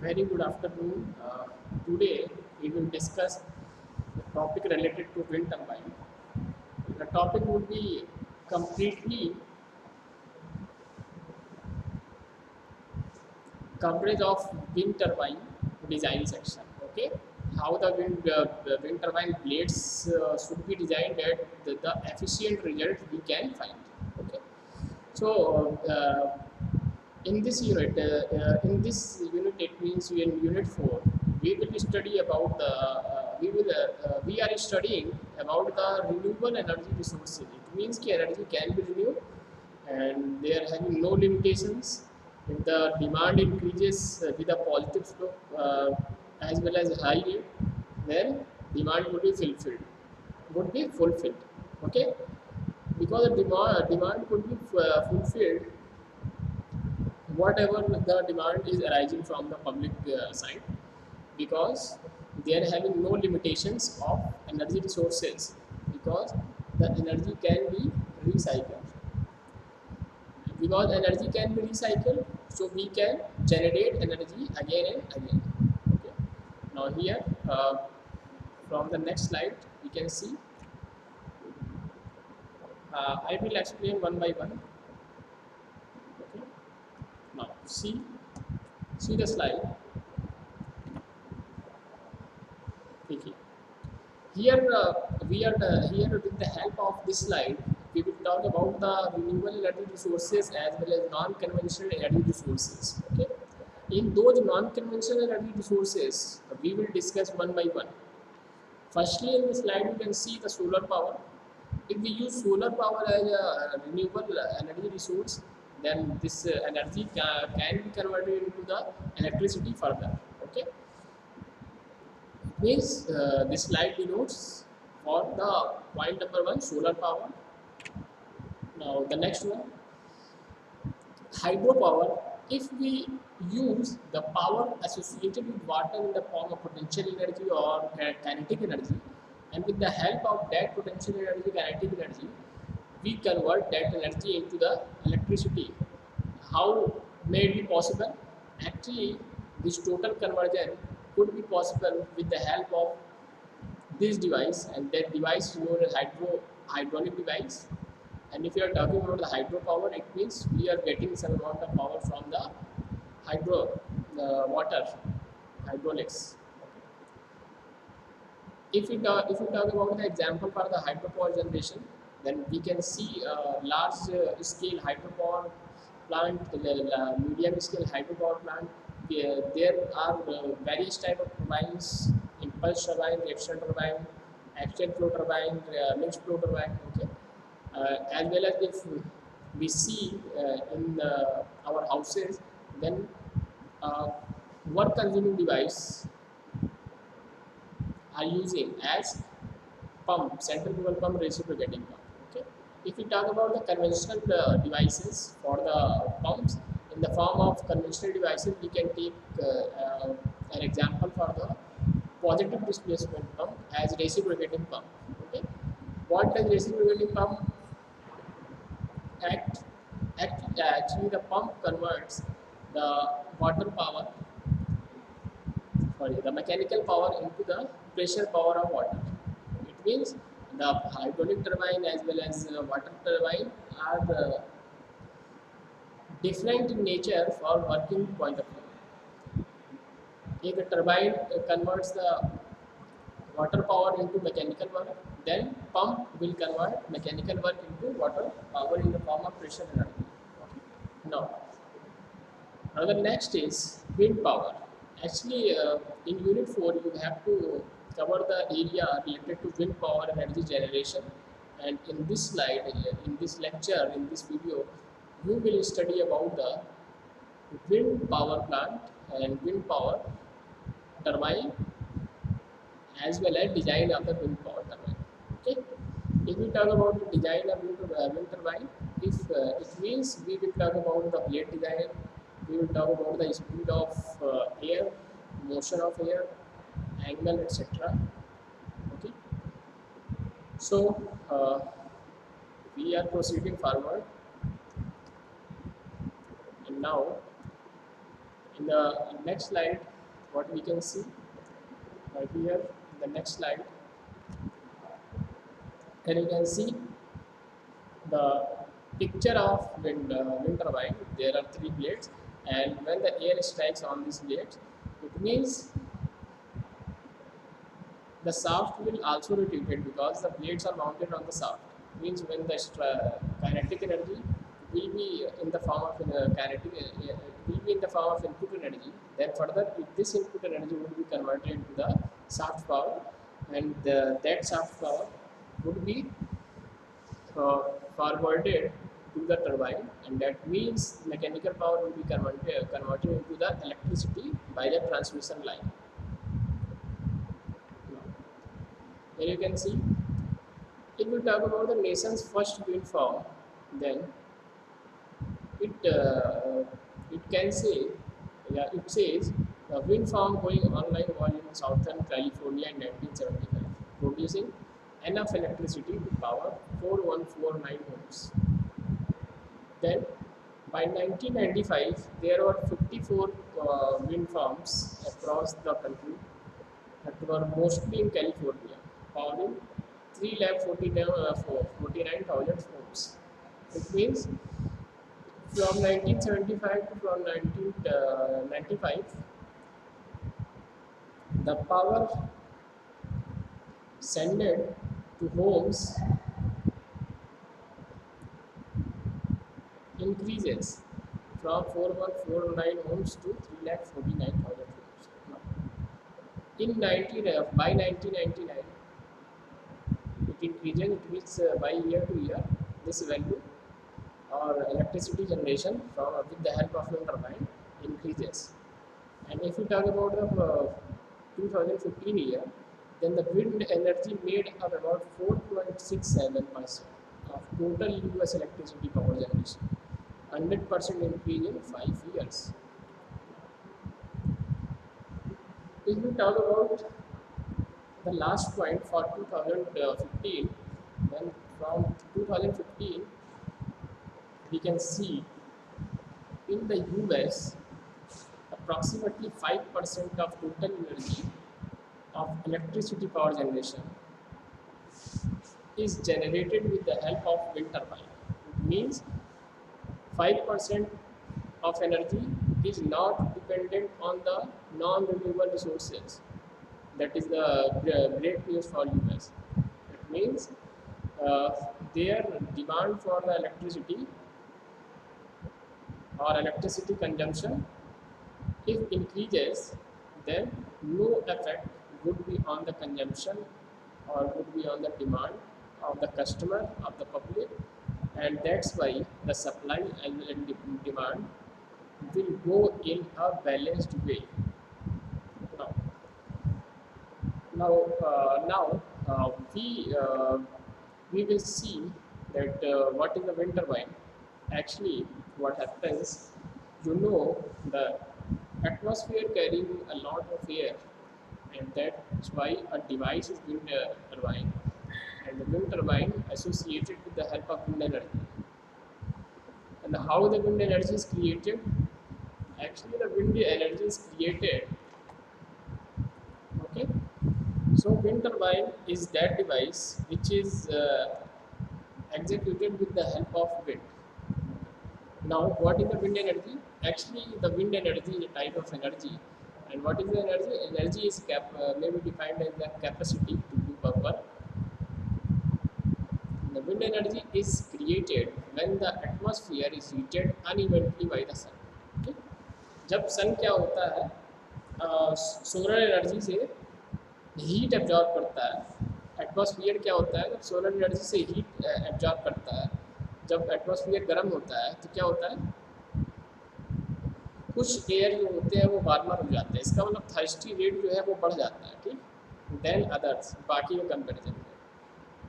Very good afternoon. Today we will discuss the topic related to wind turbine. The topic would be completely coverage of wind turbine design section. Okay, how the wind turbine blades should be designed at the efficient result we can find. Okay, so in this unit, it means in unit 4, we will study about we are studying about the renewable energy resources. It means that energy can be renewed and they are having no limitations. If the demand increases with a positive slope as well as high rate, then demand would be fulfilled. Okay, because the demand could be fulfilled whatever the demand is arising from the public side, because they are having no limitations of energy resources, because the energy can be recycled. Because energy can be recycled, so we can generate energy again and again. Okay, now here, from the next slide we can see, I will explain one by one. Okay, now see the slide. Okay. Here we are here with the help of this slide. We will talk about the renewable energy resources as well as non-conventional energy resources. Okay, in those non-conventional energy resources, we will discuss one by one. Firstly, in the slide you can see the solar power. If we use solar power as a renewable energy resource, then this energy can be converted into the electricity further. Okay, means this slide denotes for the point number 1, solar power. Now the next one, hydropower. If we use the power associated with water in the form of potential energy or kinetic energy, and with the help of that potential energy, kinetic energy, we convert that energy into the electricity. How may it be possible? Actually, this total conversion could be possible with the help of this device, and that device is known as hydraulic device. And if you are talking about the hydropower, it means we are getting some amount of power from the water, hydraulics. If we talk about the example for the hydropower generation, then we can see large scale hydropower plant, medium scale hydropower plant. There are various type of turbines: impulse turbine, reaction turbine, axial flow turbine, mixed flow turbine. Okay, as well as if we see in our houses, then uh, work consuming device are using as pump, centrifugal pump, reciprocating pump. Okay. If we talk about the conventional devices for the pumps, in the form of conventional devices, we can take an example for the positive displacement pump as reciprocating pump. Okay. What does reciprocating pump act? Actually, the pump converts the water power, sorry, the mechanical power into the pressure power of water. It means the hydraulic turbine as well as water turbine are different in nature for working point of view. If the turbine converts the water power into mechanical work, then pump will convert mechanical work into water power in the form of pressure energy. Now, now the next is wind power. Actually, in unit 4, you have to cover the area related to wind power and energy generation. And in this slide, in this lecture, in this video, you will study about the wind power plant and wind power turbine, as well as design of the wind power turbine. Okay. If we talk about the design of wind turbine, if it means we will talk about the blade design, we will talk about the speed of air, motion of air, angle, etc. Okay. So we are proceeding forward, and now in the next slide, what we can see right here, the next slide, and you can see the picture of wind turbine. There are three blades, and when the air strikes on these blades, it means the shaft will also rotate because the blades are mounted on the shaft. Means when the kinetic energy will be in the form of will be in the form of input energy. Then further, this input energy will be converted into the shaft power, and that shaft power would be uh, forwarded to the turbine, and that means mechanical power will be converted into the electricity by the transmission line. Here you can see, if we talk about the nation's first wind farm, then it can say, it says the wind farm going online was in Southern California in 1975, producing enough electricity to power 4149 homes. Then by 1995, there were 54 wind farms across the country that were mostly in California, powering 3,49,000 homes. It means from 1975 to from 1995, the power sent to homes increases from 4149 homes to 3,49,000 homes. Now, by 1999, it increases. It means by year to year, this value or electricity generation from with the help of wind turbine increases. And if we talk about the 2015 year, then the wind energy made up about 4.67% of total US electricity power generation, 100% increase in 5 years. If we talk about the last point for 2015, then from 2015 we can see in the US approximately 5% of total energy of electricity power generation is generated with the help of wind turbine. It means 5% of energy is not dependent on the non-renewable resources. That is the great news for US. It means uh, their demand for the electricity or electricity consumption, if increases, then no effect would be on the consumption or would be on the demand of the customer, of the public, and that's why the supply and demand will go in a balanced way. Now, now we will see that what is the wind turbine. Actually, what happens, the atmosphere carrying a lot of air, and that's why a device is wind turbine, and the wind turbine associated with the help of wind energy. And how the wind energy is created? Actually, the wind energy is created. Okay, so wind turbine is that device which is executed with the help of wind. Now, what is the wind energy? Actually, the wind energy is a type of energy. And what is the energy? Energy is may be defined as the capacity to do power. The wind energy is created when the atmosphere is heated unevenly by the sun. Okay? जब सन क्या होता है, solar energy से heat absorb करता है. Atmosphere क्या होता है, जब सोलर एनर्जी से हीट एब्जॉर्ब करता है. जब एटमॉस्फेयर गर्म होता है तो क्या होता है, कुछ एयर जो होते हैं वो वार्मर हो जाते हैं. इसका मतलब थर्स्टी रेट जो है वो बढ़ जाता है, ठीक, देन अदर्स, बाकी के कंपेरिजन में.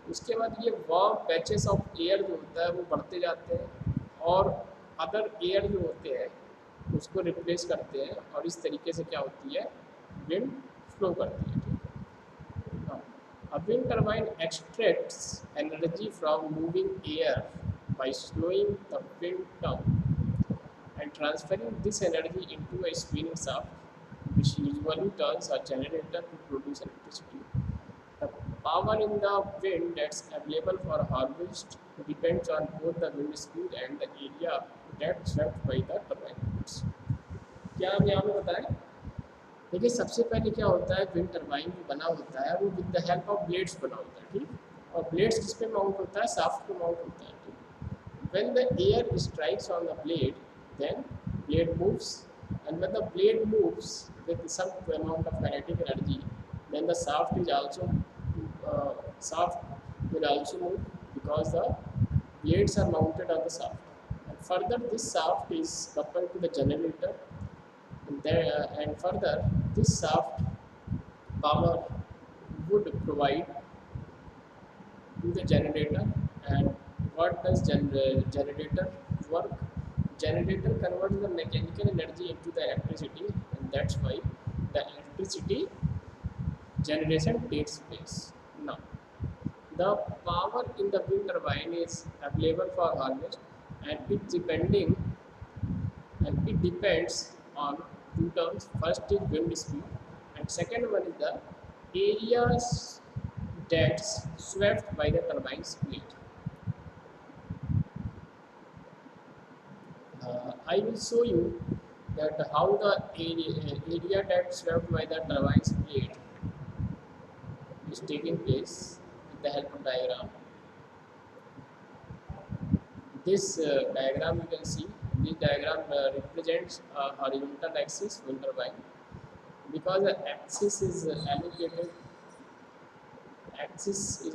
उसके बाद ये वार्म पैचेस ऑफ एयर जो होता है वो बढ़ते जाते हैं और अदर एयर जो होते हैं उसको रिप्लेस करते हैं, और इस तरीके से क्या होती है, विंड फ्लो करती है. ठीक है. A wind turbine extracts energy from moving air by slowing the wind down, and and transferring this energy into a spinning shaft, which usually turns a generator to produce electricity. The power in the wind that's available for harvest depends on both the wind speed and the area that's swept by the turbine blades. क्या हम यहाँ पे बताएं? देखिए सबसे पहले क्या होता है, विंड टरबाइन जो बना होता है वो with the help of blades बना होता है, ठीक। और ब्लेड्स किस पे माउंट होता है, शाफ्ट पे माउंट होता है, ठीक। When the air strikes on the blade then blade moves, and when the blade moves with some amount of kinetic energy, then the shaft will also move because the blades are mounted on the shaft. And further, this shaft is coupled to the generator, and, and further this shaft power would provide to the generator. And what does generator work? Generator converts the mechanical energy into the electricity, and that's why the electricity generation takes place. Now, the power in the wind turbine is available for harvest, and it depends on two terms. First is wind speed, and second one is the areas that's swept by the turbine's blade. I will show you that how the area that's swept by the turbine's blade is taking place with the help of diagram. This diagram you can see. This diagram represents a horizontal axis wind turbine, because the axis is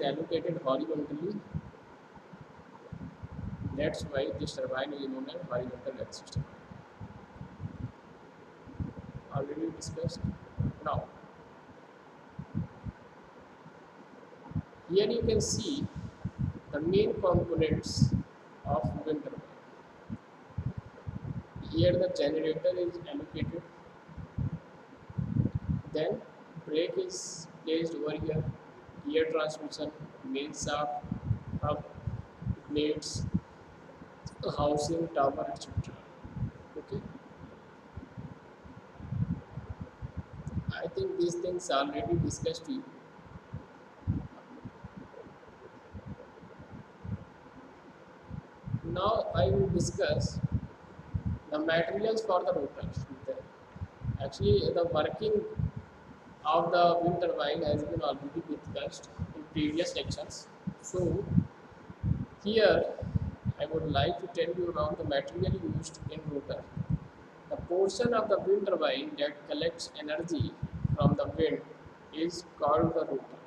allocated horizontally. That's why this turbine is known as horizontal axis turbine. Already discussed. Now, here you can see the main components of wind turbine. Here the generator is allocated, then brake is placed over here, gear transmission, main shaft, hub, blades, housing, tower, etc. Okay, I think these things are already discussed to you. Now I will discuss the materials for the rotor. Actually, the working of the wind turbine has been already discussed in previous lectures. So here I would like to tell you about the material used in rotor. The portion of the wind turbine that collects energy from the wind is called the rotor.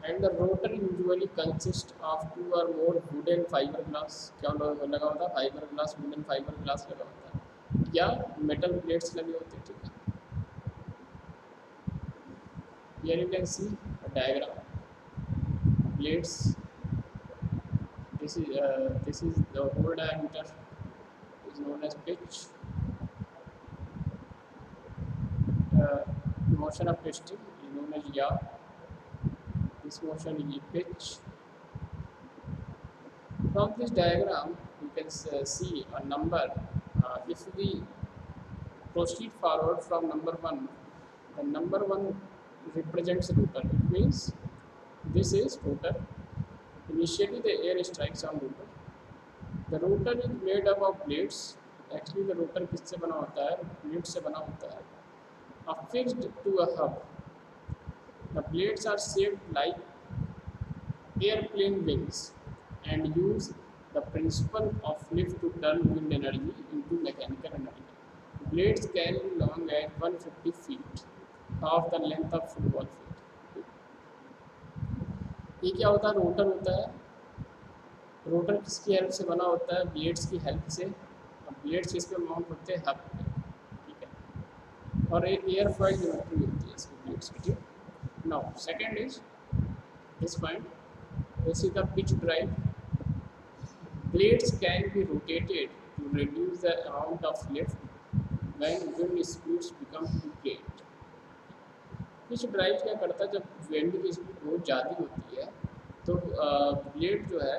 And the rotor usually consists of two or more wooden fiberglass, क्या लगा होता है, fiberglass, wooden fiberglass लगा होता है, या metal plates लगे होते हैं, ठीक है। Here you can see a diagram. Plates. This is the whole diameter is known as pitch. Motion of twisting is known as yaw. This motion is pitch. From this diagram, you can see a number. If we proceed forward from number 1, the number 1 represents rotor. It means this is rotor. Initially, the air strikes on rotor. The rotor is made up of blades. Actually, the rotor किससे बना होता है? Blades से बना होता है. Affixed to a hub. The blades are shaped like airplane wings and use the principle of lift to turn wind energy into mechanical energy. Blades can be long as 150 feet, half the length of football field. ये क्या होता है? Rotor होता है. Rotor किसकी help से बना होता है? ब्लेड्स की हेल्प से. और ब्लेड्स किस पे माउंट होते हैं? हब पे, ठीक है। और एक एयर फॉइल ज्योमेट्री होती है इसकी ब्लेड्स की, ठीक। Now second is this point. This is the pitch drive. Blades can be rotated to reduce the amount of lift when wind speeds become too great. pitch drive क्या करता है? जब wind की स्पीड बहुत ज़्यादा होती है तो ब्लेड जो है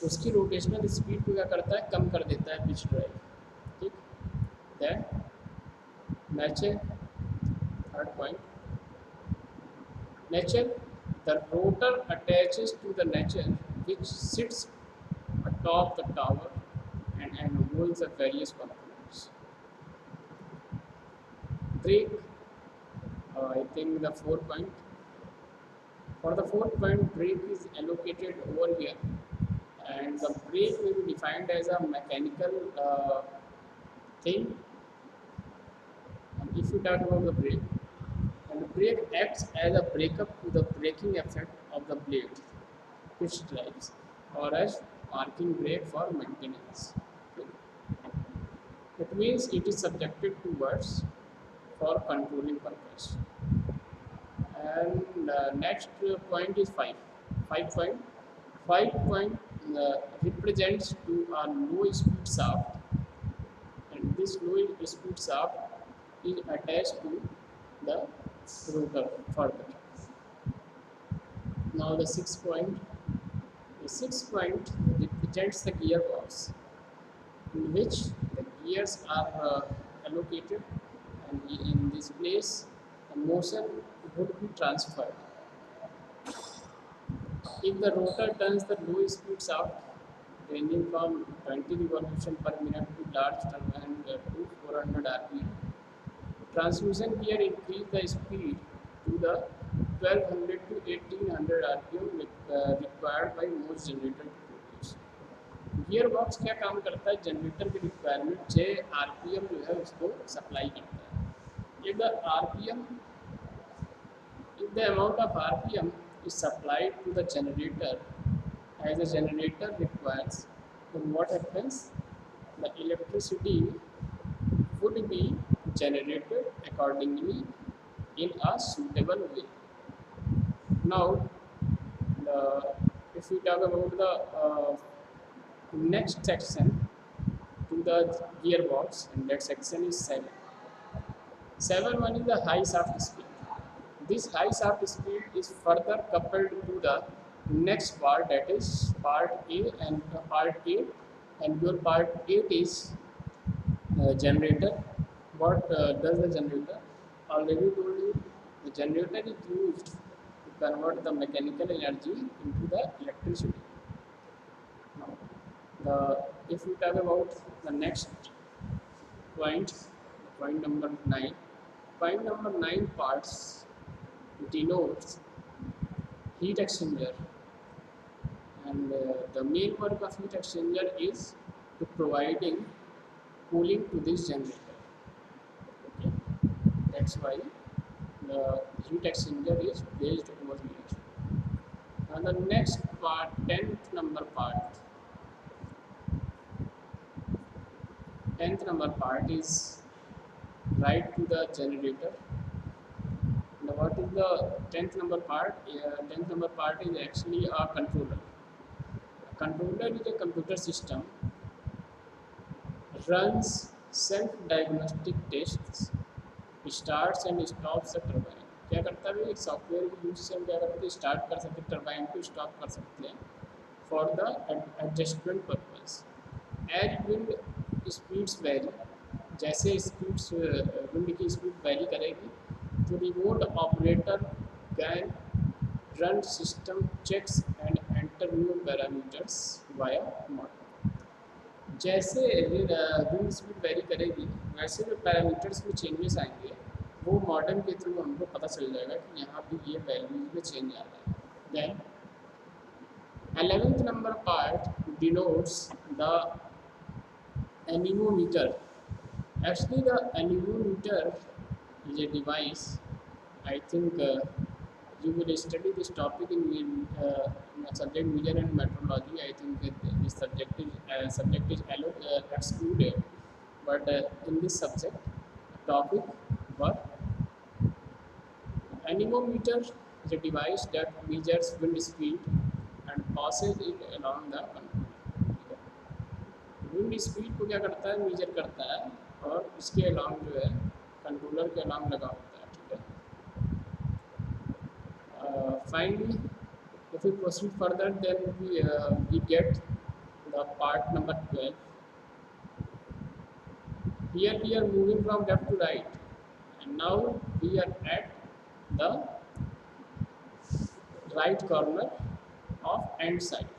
उसकी रोटेशनल स्पीड को क्या करता है, कम कर देता है पिच ड्राइव। ठीक, then nature, third point, nature, the rotor attaches to the nature which sits atop the tower and holds the various components. Brake, I think the fourth point. For the fourth point, brake is allocated over here, and the brake will be defined as a mechanical thing. And if you talk about the brake, and the brake acts as a breakup to the braking effect of the blade, which drives, or as parking brake for maintenance. It means it is subjected to words for controlling purpose. And next point is 5. 5 point. 5 point represents to a low speed shaft, and this low speed shaft is attached to the rotor further. Now the 6 point. The 6 point represents the gearbox, in which the gears are allocated, and in this place the motion would be transferred. If the rotor turns the low speed shaft ranging from 20 revolution per minute to large turbine to 400 rpm, transmission gear increase the speed to the 1200 to 1800 rpm required by most generator to produce. Gear box क्या काम करता है, generator की requirement से RPM जो है उसको supply करता है। if the rpm if the amount of rpm is supplied to the generator as the generator requires, then what happens, the electricity would be generated accordingly in a suitable way. Now the, if we talk about the next section to the gearbox, and that section is 7. 7.1 is the high shaft speed. This high shaft speed is further coupled to the next part, that is part A and part 8, and your part 8 is generator. What does the generator? Already told you, the generator is used to convert the mechanical energy into the electricity. Now, if we talk about the next point, point number 9. Point number 9 parts denotes heat exchanger, and the main work of heat exchanger is to providing cooling to this generator. Okay, that's why the heat exchanger is placed over here. Now the next part, 10th number part. 10th number part is right to the generator. Now what is the 10th number part? 10th number part is actually a controller. A controller is a computer system, runs self-diagnostic tests, starts and stops the turbine. क्या करता है, एक software की use से हम क्या करते हैं, स्टार्ट कर सकते हैं टर्बाइन को, स्टॉप कर सकते हैं for the adjustment purpose. As wind speeds vary, जैसे स्पीड्स विंड की स्पीड वेरी करेगी तो remote operator can run system checks and enter new parameters via model. जैसे विंड स्पीड वेरी करेगी वैसे जो पैरामीटर्स में चेंजेस आएंगे वो मॉडल के थ्रू हमको पता चल जाएगा कि यहाँ पे ये वैल्यूज में चेंज आ रहा है। Then 11th number part denotes the anemometer. Actually the anemometer is a device, I think you will study this topic in subject media and meteorology. I think this subject is excluded, but in this subject topic, what anemometer is a device that measures wind speed and passes it along the controller. Wind speed को क्या करता है, major करता है और इसके along जो है कंट्रोलर के अलॉन्ग लगा होता है। ठीक है, finally if we proceed further, then we get the part number 12. Here we are moving from left to right, and now we are at the right corner of end side.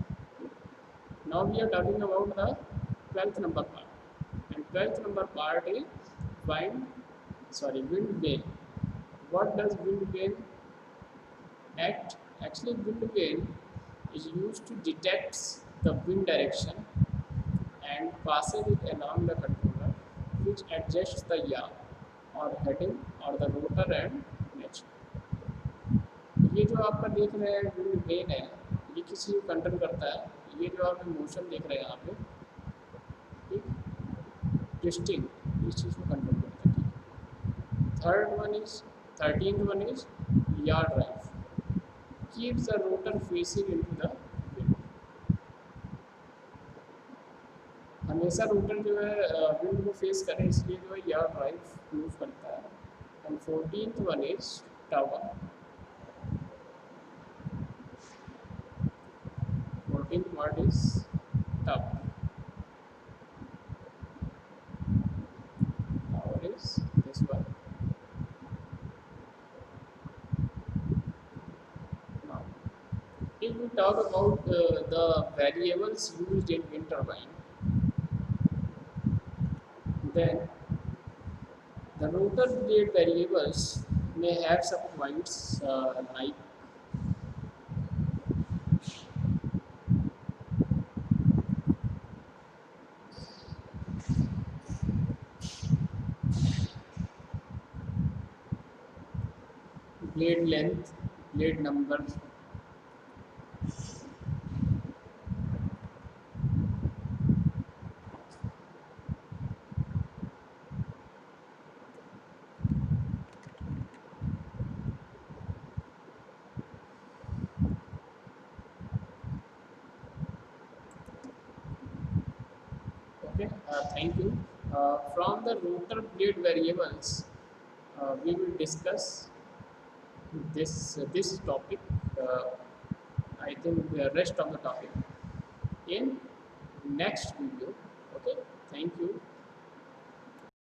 Now we are talking about the 12th number part, and 12th number part is wind vane. What does wind vane act? Actually, wind vane is used to detect the wind direction and passes it along the controller, which adjusts the yaw or heading or the rotor and nature. ये जो आपका देख रहे हैं wind vane है, ये किस चीज़ को कंट्रोल करता है? ये जो आप मोशन देख रहे हैं यहाँ पे, ठीक, ट्विस्टिंग, इस चीज़ को कंट्रोल करता है। थर्टीन वन इज यार drive, keeps the rotor facing into the wind. हमेशा रोटर जो है विंड को फेस करे, इसलिए जो है यार ड्राइव यूज करता है। And 14th one is tower. 14th word is tower. Tower is this one. Now, if we talk about the variables used in wind turbine, then the rotor blade variables may have some points like blade length, blade number, okay. Thank you. From the rotor blade variables, we will discuss this topic. Uh, I think the rest of the topic in next video. Okay. Thank you.